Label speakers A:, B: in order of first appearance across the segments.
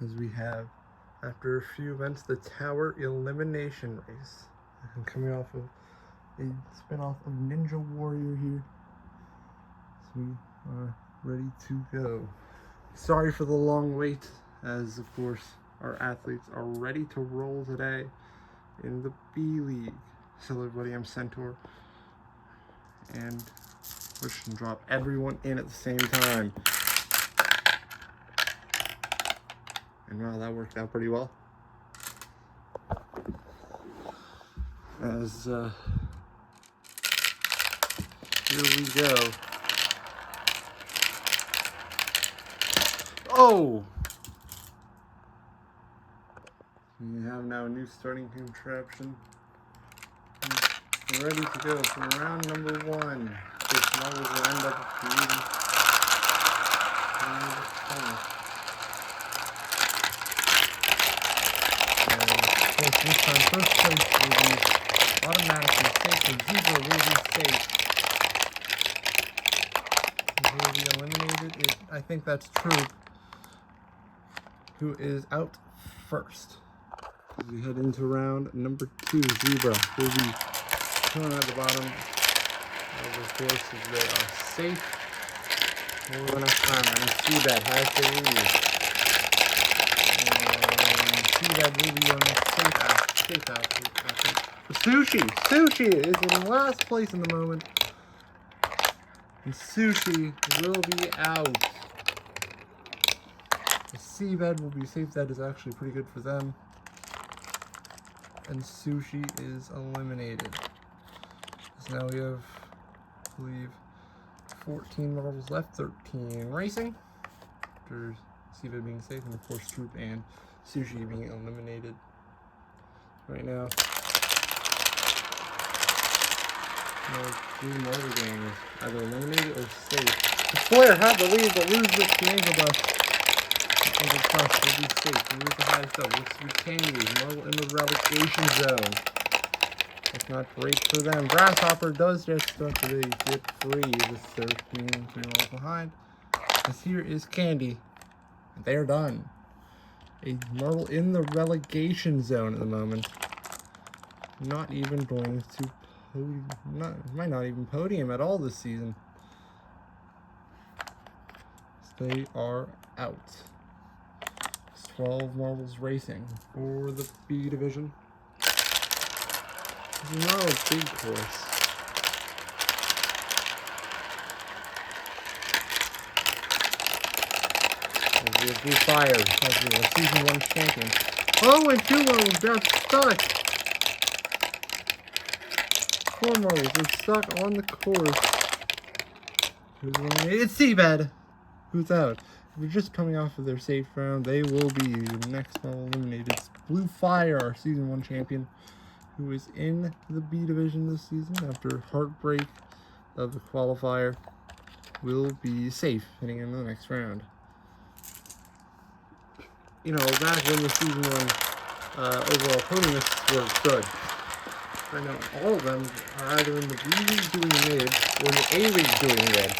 A: as we have, after a few events, the Tower Elimination Race. I'm coming off of a spin-off of Ninja Warrior here. So we are ready to go. Sorry for the long wait, as of course our athletes are ready to roll today in the B League. So everybody, I'm Centaur, and push and drop everyone in at the same time. And wow, that worked out pretty well. As here we go. Oh! We have now a new starting contraption. We're ready to go for round number 1. This model will end up creating this time, first place will be automatically safe, and Zebra will be safe. He will be eliminated. I think that's true. Who is out first? As we head into round number 2, Zebra will be chilling at the bottom of the course as they are safe for the next time. And Seabed has to leave. Seabed will be on the safe out. Sushi is in last place in the moment. And Sushi will be out. The Seabed will be safe. That is actually pretty good for them. And Sushi is eliminated. So now we have, I believe, 14 marbles left, 13 racing. After Seabed being safe, and of course Troop and Sushi being eliminated right now. No, 3 marble games, either eliminated or safe. The Slayer had the lead, but lose this Ankle Bust. Ankle Bust will be safe. And lose the highest up. Looks to be Candy. Marble in the relegation zone. That's not great for them. Grasshopper does just start to get free with 13 marbles behind. This here is Candy. And they're done. A marble in the relegation zone at the moment. Not even going to podium. Might not even podium at all this season. So they are out. It's 12 marbles racing for the B division. It's not a big course. We have Blue Fire as the season 1 champion. Oh, and 2 marbles got stuck. 4 marbles are stuck on the course. Who's eliminated? It's Seabed, who's out. If they're just coming off of their safe round, they will be the next marble eliminated. It's Blue Fire, our season 1 champion, who is in the B division this season after heartbreak of the qualifier, will be safe heading into the next round. You know, back when the season 1 overall podiumists were good. Right now, all of them are either in the B League doing mid or in the A League doing mid.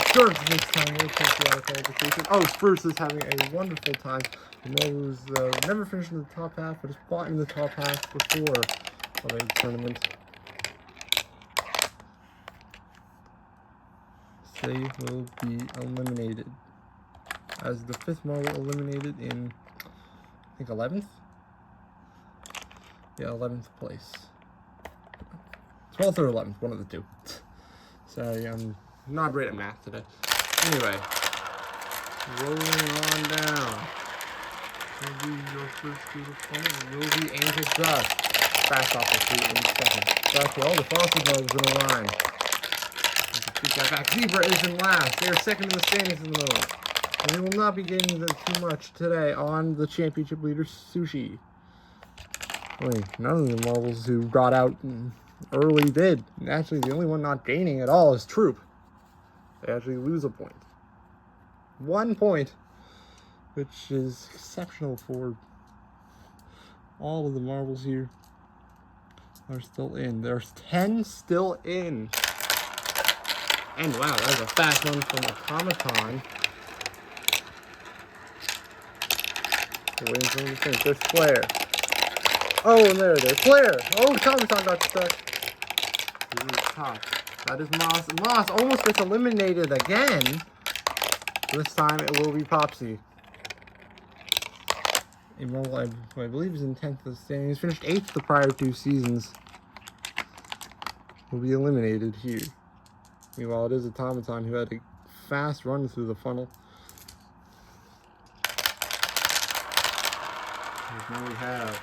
A: Spurs this time will take the out of qualification. Oh, Spurs is having a wonderful time. The Rose never finished in the top half, but has fought in the top half before of a tournament. They will be eliminated. As the 5th marble eliminated in, I think, 11th? Yeah, 11th place. 12th or 11th, one of the two. Sorry, I'm not great at math today. Anyway, rolling on down. Will be your first two to follow. Will be Ankle Bust. Fast off the street in second. That's all the Frosted Marbles in a line. Keep that back. Zebra is in last. They are second in the standings in the moment. And they will not be getting too much today on the championship leader, Sushi. Wait, none of the marbles who got out early did. Actually, the only one not gaining at all is Troop. They actually lose a point. 1 point, which is exceptional for all of the marbles here are still in. There's 10 still in. And wow, that was a fast one from Automaton. We're waiting for him to finish. There's Flare. Oh, and there's Flare. Oh, Tomaton got stuck. Here's the top. That is Moss. Moss almost gets eliminated again. This time it will be Popsy. Immortal, I believe, is in 10th of the standings. Finished 8th the prior 2 seasons. Will be eliminated here. Meanwhile, it is Automaton who had a fast run through the funnel. Now we have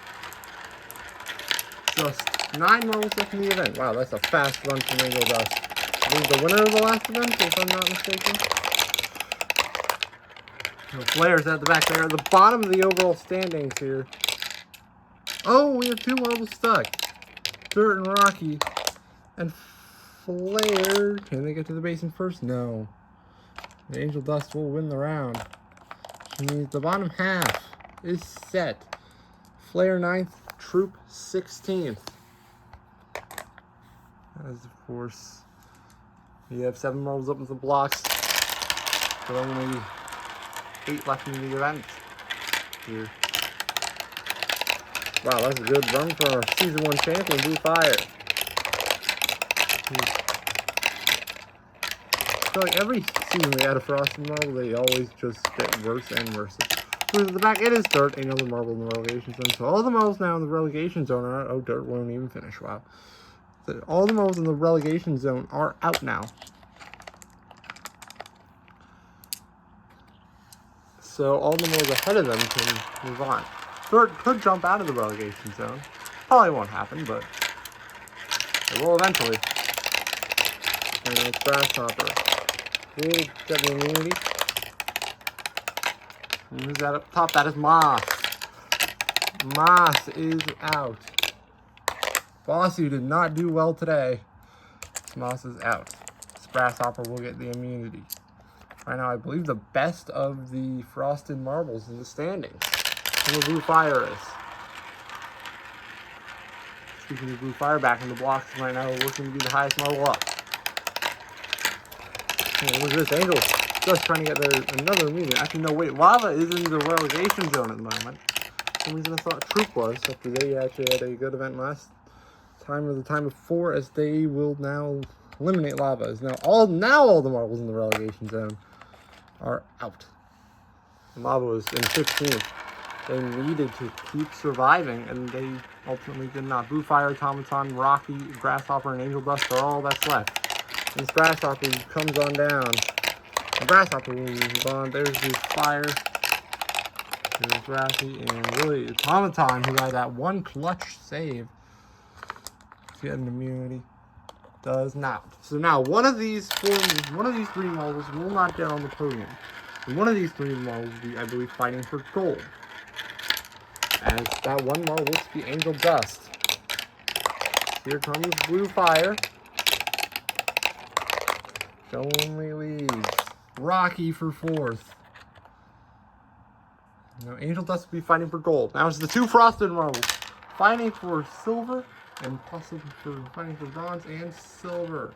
A: just 9 marbles left in the event. Wow, that's a fast run from Angel Dust. I think the winner of the last event, if I'm not mistaken. So Flare's at the back there, at the bottom of the overall standings here. Oh, we have 2 marbles stuck. Dirt and Rocky. And Flare, can they get to the basin first? No. The Angel Dust will win the round. Which means the bottom half is set. Flare 9th, Troop 16th. As of course, we have 7 marbles up with the blocks. But only 8 left in the event here. Wow, that's a good run for our Season 1 champion, Blue Fire. I feel like every season we add a Frosted Marble, they always just get worse and worse. Whereas at the back, it is Dirt, another marble in the relegation zone. So all the marbles now in the relegation zone are out. Oh, Dirt won't even finish. Wow. All the marbles in the relegation zone are out now. So all the marbles ahead of them can move on. Dirt could jump out of the relegation zone. Probably won't happen, but it will eventually. And it's Grasshopper. We'll get the immunity. And who's that up top? That is Moss. Moss is out. Bossy did not do well today. Moss is out. Grasshopper will get the immunity. Right now, I believe the best of the Frosted Marbles in the standings. And the Blue Fire is. Speaking of Blue Fire, back in the blocks right now, we're looking to be the highest marble up. Oh, look at this, Angel just trying to get there another immunity. Actually, no, wait, Lava is in the relegation zone at the moment. For some reason I thought Troop was, after they actually had a good event last time or the time before, as they will now eliminate Lava. As now all the marbles in the relegation zone are out. And Lava was in 15th. They needed to keep surviving, and they ultimately did not. Blue Fire, Automaton, Rocky, Grasshopper, and Angel Dust are all that's left. And this Grasshopper comes on down. The Grasshopper will move on. There's Blue Fire. There's Rocky, and really Automaton, who had that one clutch save to get an immunity, does not. So now one of these 3 marbles will not get on the podium. And one of these 3 marbles will be, I believe, fighting for gold. As that one marble will be Angel Dust. Here comes Blue Fire. Only leads Rocky for 4th. Now Angel Dust will be fighting for gold. Now it's the 2 Frosted Marbles fighting for silver and possibly fighting for bronze and silver.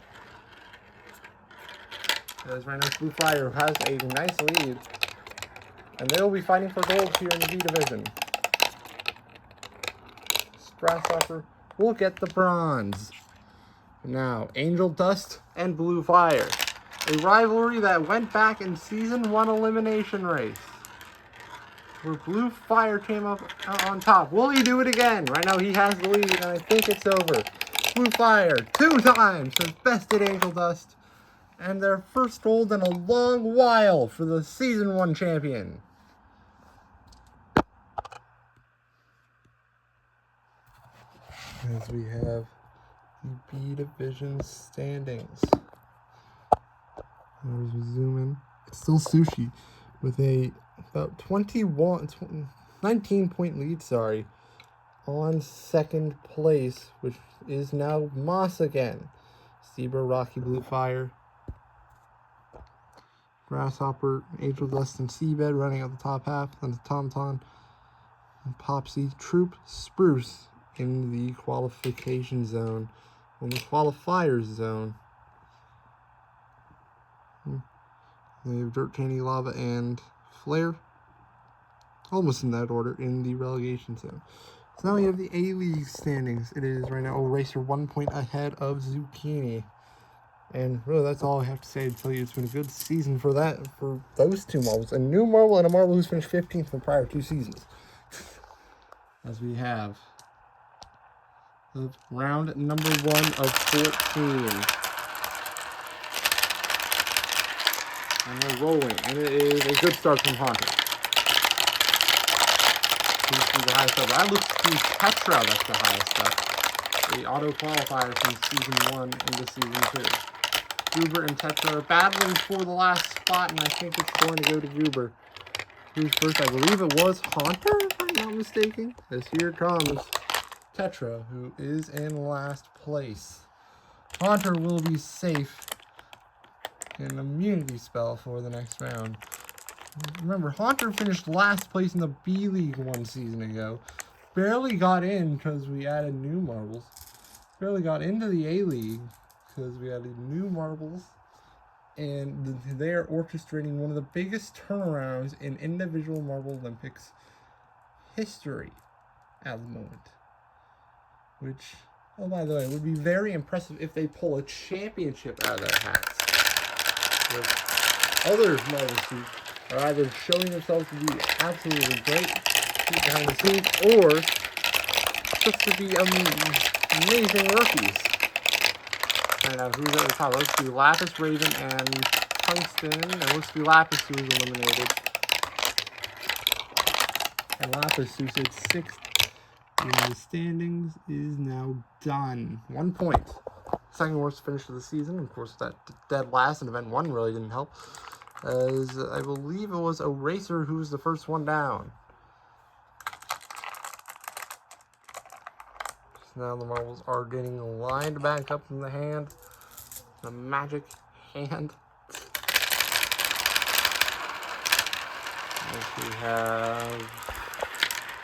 A: As right now Blue Fire has a nice lead, and they will be fighting for gold here in the B division. Grasshopper will get the bronze. Now Angel Dust and Blue Fire. A rivalry that went back in Season 1 elimination race, where Blue Fire came up on top. Will he do it again? Right now he has the lead, and I think it's over. Blue Fire 2 times has bested Angel Dust, and their first gold in a long while for the Season 1 champion. As we have the B Division standings. As we zoom in, it's still Sushi with a about 19-point lead, on 2nd place, which is now Moss again. Zebra, Rocky, Blue Fire, Grasshopper, Angel Dust, and Seabed running out the top half, then the Automaton and Popsy, Troop, Spruce in the qualification zone, in the qualifiers zone. They have Dirt, Candy, Lava, and Flare. almost in that order, in the relegation zone. So now we have the A-League standings. It is right now Eraser 1 point ahead of Zucchini. And really, that's all I have to say to tell you. It's been a good season for those two marbles. A new marble and a marble who's finished 15th in the prior 2 seasons. As we have round number 1 of 14. And we're rolling. And it is a good start from Haunter. The highest level. That looks to be Tetra that's the highest stuff. The auto qualifier from season 1 into season 2. Goober and Tetra are battling for the last spot, and I think it's going to go to Goober. Who's first? I believe it was Haunter, if I'm not mistaken. As here comes Tetra, who is in last place. Haunter will be safe in immunity spell for the next round. Remember, Haunter finished last place in the B League 1 season ago. Barely got in because we added new marbles. Barely got into the A League because we added new marbles. And they are orchestrating one of the biggest turnarounds in individual Marble Olympics history at the moment. Which, oh, by the way, would be very impressive if they pull a championship out of their hats. With other marble suits are either showing themselves to be absolutely great behind the scenes, or just to be amazing rookies. And who's at the top? Looks to be Lapis, Raven, and Tungsten. It looks to be Lapis who was eliminated. And Lapis, who sits 6th in the standings, is now done. 1 point. Second worst finish of the season. Of course, that dead last in event 1 really didn't help. As I believe it was Eraser who was the first one down. So now the marbles are getting lined back up in the hand. The magic hand. As we have...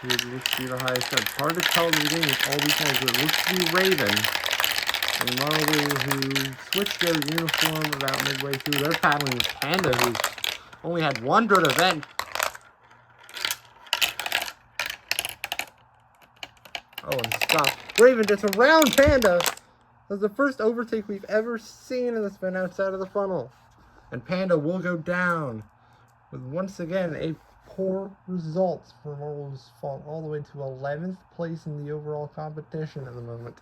A: It looks to be the highest up. Hard to tell the beginning with all these ones, but it looks to be Raven. A marble who switched their uniform about midway through. They're paddling with Panda, who's only had 1 good event. Oh, and stop. Raven gets around Panda. That's the first overtake we've ever seen in this event outside of the funnel. And Panda will go down with, once again, a poor result for Marble who's fallen all the way to 11th place in the overall competition at the moment.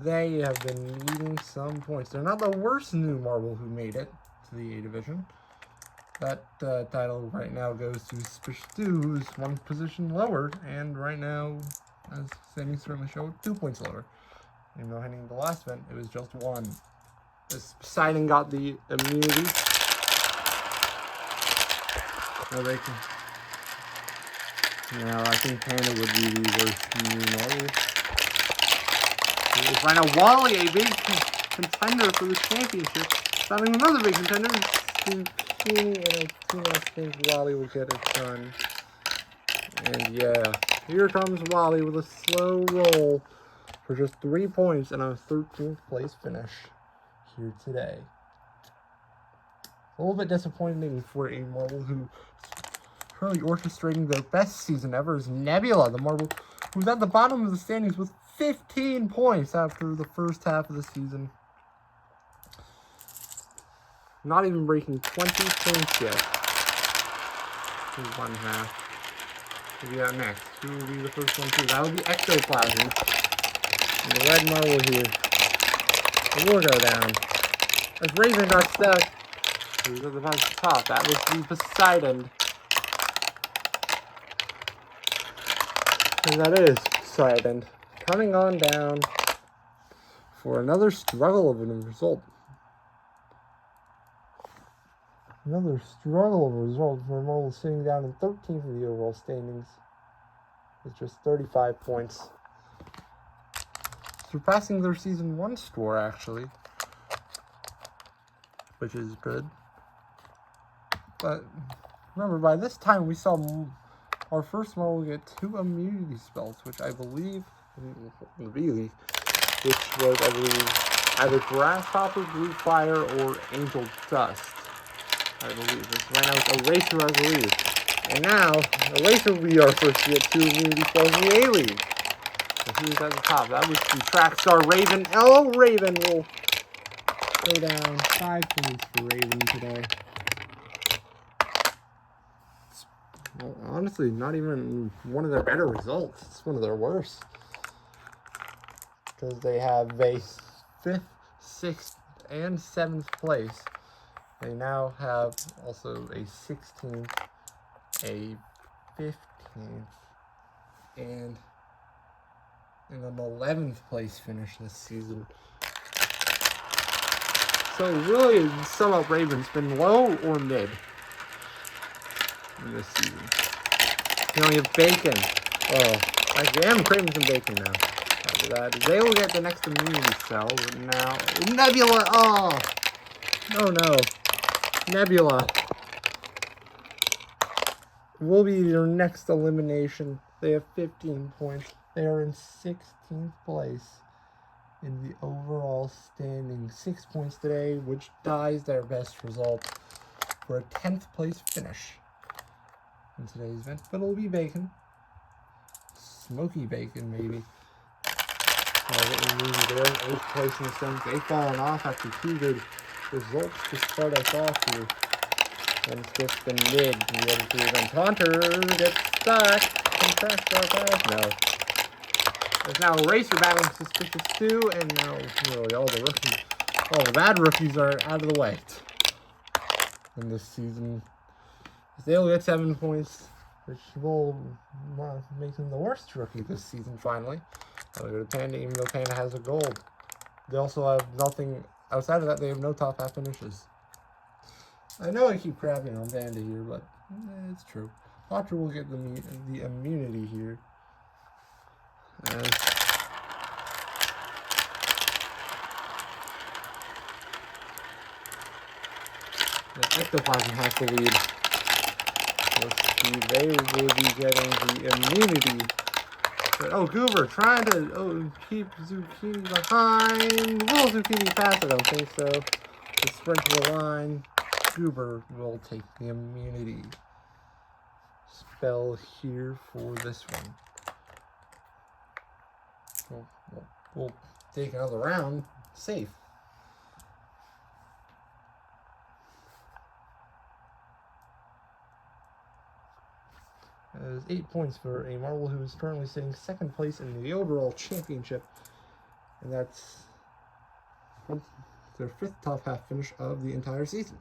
A: They have been needing some points. They're not the worst new Marble who made it to the A division. That title right now goes to Spishtu, who's 1 position lower, and right now, as standings certainly show, 2 points lower. Even though heading to the last event, it was just 1. As Poseidon got the immunity. Now they can. Now I think Panda would be the worst new Marble. Right now, Wally, a big contender for the championship, battling another big contender, Zucchini, and I do not think Wally will get it done. And yeah, here comes Wally with a slow roll for just 3 points and a 13th place finish here today. A little bit disappointing for a marble who currently orchestrating their best season ever is Nebula, the marble who's at the bottom of the standings with 15 points after the first half of the season. Not even breaking 20 points yet. In 1 half. Who do we got next? Who will be the first one through? That will be Ectoplasm. And the red marble here. It will go down. As Raven got stuck. Who's at the top? That was the Poseidon. And that is Poseidon. Coming on down for another struggle of a result. Another struggle of a result for Marble sitting down in 13th of the overall standings with just 35 points. Surpassing their season 1 score, actually. Which is good. But remember, by this time we saw our first Marble get 2 immunity spells, which I believe in the B League, which was, I believe, either Grasshopper, Blue Fire, or Angel Dust. I believe. Right now it's Eraser, I believe. And now, Eraser will be our first to get 2 immunity spells in the A-League. So who's at the top? That was the track star Raven. Oh, Raven will go down 5 points for Raven today. Well, honestly, not even one of their better results. It's one of their worst. Because they have a 5th, 6th, and 7th place. They now have also a 16th, a 15th, and an 11th place finish this season. So really, to sum up, Raven's been low or mid in this season. You know, you have Bacon. Oh, actually, I'm craving some bacon now. After that, they will get the next immunity cell. Now, Nebula. Oh, no. Nebula will be your next elimination. They have 15 points. They are in 16th place in the overall standing. 6 points today, which ties their best result for a 10th place finish in today's event. But it'll be bacon. Smoky bacon, maybe. They're in 8th place in the standings. They've fallen off after 2 good results to start us off here. And it's just been mid. The other 2 events. Haunter gets stuck. Can track star pass? No. There's now a Racer battling Suspicious 2, and now really all the rookies, all the bad rookies are out of the way in this season. They'll get 7 points, which will make them the worst rookie this season finally. They'll go to Panda, even though Panda has a gold. They also have nothing outside of that. They have no top half finishes. I know I keep crapping on Panda here, but it's true. Haunter will get the immunity here. The Ectoplasm has the lead. Let's see, they will be getting the immunity. But, oh, Goober trying to keep Zucchini behind. Will Zucchini pass? I don't think so. The sprint to the line. Goober will take the immunity spell here for this one. We'll take another round. Safe. There's 8 points for a Marvel who is currently sitting 2nd place in the overall championship. And that's their 5th top half finish of the entire season.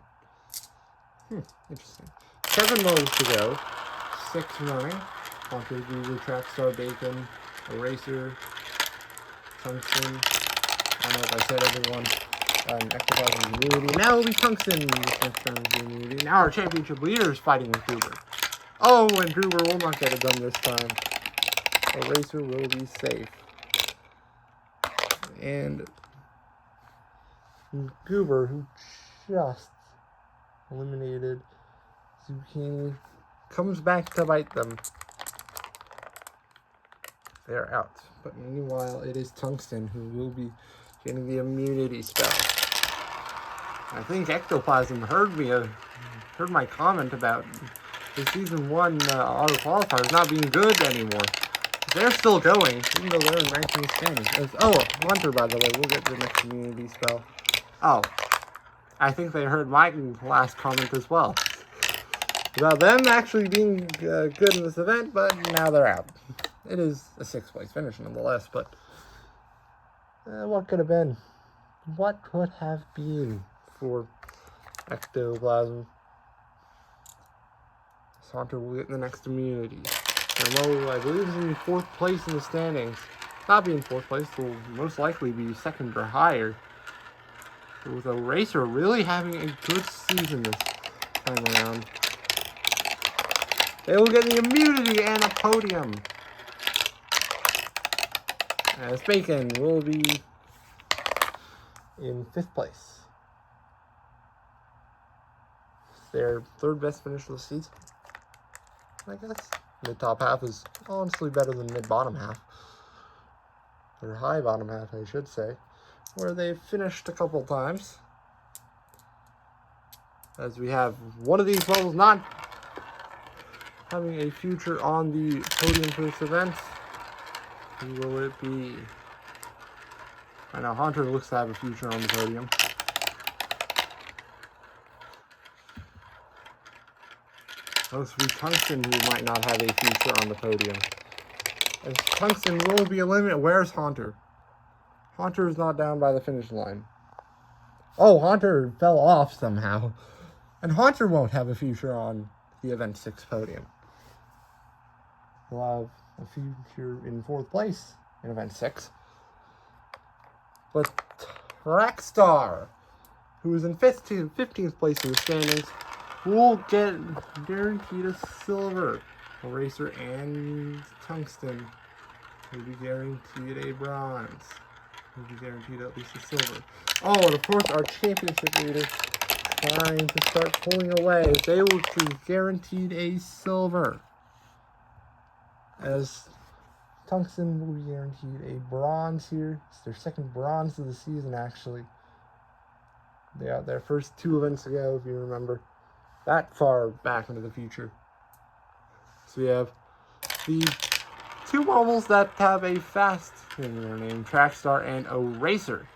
A: Interesting. 7 modes to go. 6 running. Haunter, Goober, Trackstar, Bacon, Eraser, Tungsten. I don't know if I said everyone. Ectoplasm immunity. Now it'll be Tungsten. Immunity. Now our championship leader is fighting with Goober. Oh, and Goober will not get it done this time. Eraser will be safe. And Goober, who just eliminated Zucchini, comes back to bite them. They're out. But meanwhile, it is Tungsten who will be getting the immunity spell. I think Ectoplasm heard my comment about the Season 1 auto qualifiers not being good anymore. They're still going, even though they're in ranking standings. Oh, Hunter, by the way, we'll get the next immunity spell. Oh, I think they heard my last comment as well about them actually being good in this event, but now they're out. It is a 6th place finish nonetheless, but what could have been? What could have been for Ectoplasm? Haunter will get the next immunity. Remo, I believe, is in 4th place in the standings. Not being 4th place, will most likely be 2nd or higher. But with Eraser really having a good season this time around, they will get the immunity and a podium. As Bacon will be in 5th place. It's their 3rd best finish of the season, I guess. Mid-top half is honestly better than mid-bottom half. Or high-bottom half, I should say. Where they've finished a couple times. As we have one of these levels not having a future on the podium for this event? Who will it be? I know Hunter looks to have a future on the podium. Those will be Tungsten, who might not have a future on the podium. As Tungsten will be eliminated. Where's Hunter? Hunter is not down by the finish line. Oh, Hunter fell off somehow. And Hunter won't have a future on the Event 6 podium. He'll have a future in 4th place in Event 6. But Trackstar, who is in 15th place in the standings, will get guaranteed a silver. Eraser and Tungsten will be guaranteed a bronze. Will be guaranteed at least a silver. Oh, and of course our championship leader trying to start pulling away. They will be guaranteed a silver. As Tungsten will be guaranteed a bronze here. It's their second bronze of the season, actually. They had their first 2 events ago, if you remember. That far back into the future. So we have the 2 mobiles that have a fast in their name, Trackstar and Eraser.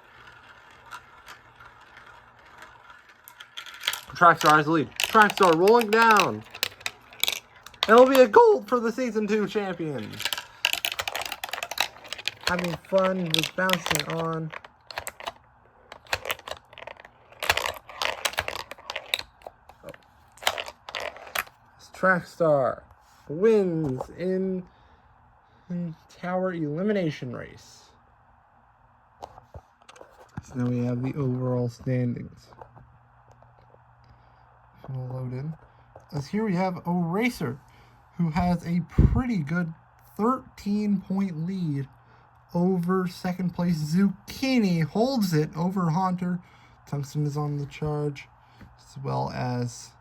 A: Trackstar has the lead. Trackstar rolling down. It'll be a gold for the Season 2 champion. Having fun with bouncing on. Trackstar wins in Tower Elimination race. So now we have the overall standings. We'll load in. As here we have Eraser, who has a pretty good 13-point lead over second place. Zucchini holds it over Hunter. Tungsten is on the charge, as well as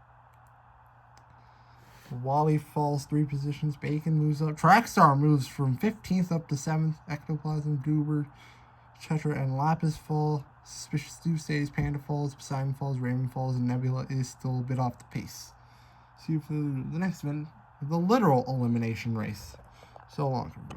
A: Wally falls 3 positions. Bacon moves up. Trackstar moves from 15th up to 7th. Ectoplasm, Goober, Chetra, and Lapis fall. Suspicious Stew stays. Panda falls. Poseidon falls. Raymond falls. And Nebula is still a bit off the pace. See you for the next event, the literal elimination race. So long, everybody.